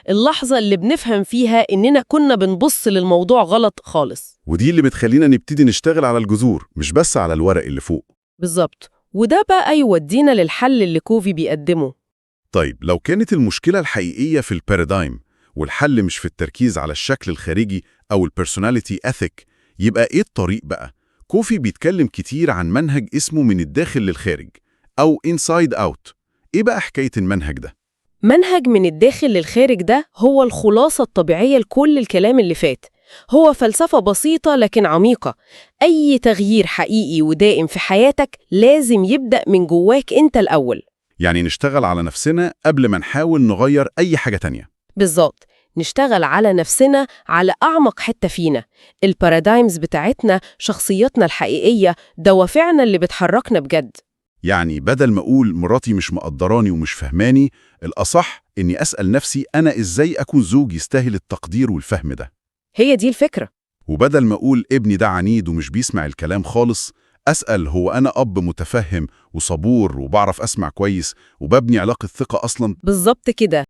اللحظة اللي بنفهم فيها إننا كنا بنبص للموضوع غلط خالص. ودي اللي بتخلينا نبتدي نشتغل على الجذور مش بس على الورق اللي فوق. بالظبط، وده بقى يودينا للحل اللي كوفي بيقدمه. طيب لو كانت المشكلة الحقيقية في البارادايم والحل مش في التركيز على الشكل الخارجي أو البيرسوناليتي اثيك، يبقى إيه الطريق بقى؟ كوفي بيتكلم كتير عن منهج اسمه من الداخل للخارج أو inside out. إيه بقى حكاية المنهج ده؟ منهج من الداخل للخارج ده هو الخلاصة الطبيعية لكل الكلام اللي فات. هو فلسفة بسيطة لكن عميقة. أي تغيير حقيقي ودائم في حياتك لازم يبدأ من جواك أنت الأول. يعني نشتغل على نفسنا قبل ما نحاول نغير أي حاجة تانية. بالظبط، نشتغل على نفسنا، على أعمق حتة فينا، البارادايمز بتاعتنا، شخصيتنا الحقيقية، دوافعنا اللي بتحركنا بجد. يعني بدل ما أقول مراتي مش مقدراني ومش فهماني، الأصح إني أسأل نفسي أنا إزاي أكون زوج يستاهل التقدير والفهم ده. هي دي الفكرة. وبدل ما أقول ابني ده عنيد ومش بيسمع الكلام خالص، أسأل هو أنا أب متفهم وصبور وبعرف أسمع كويس وببني علاقة ثقة أصلا؟ بالظبط كده.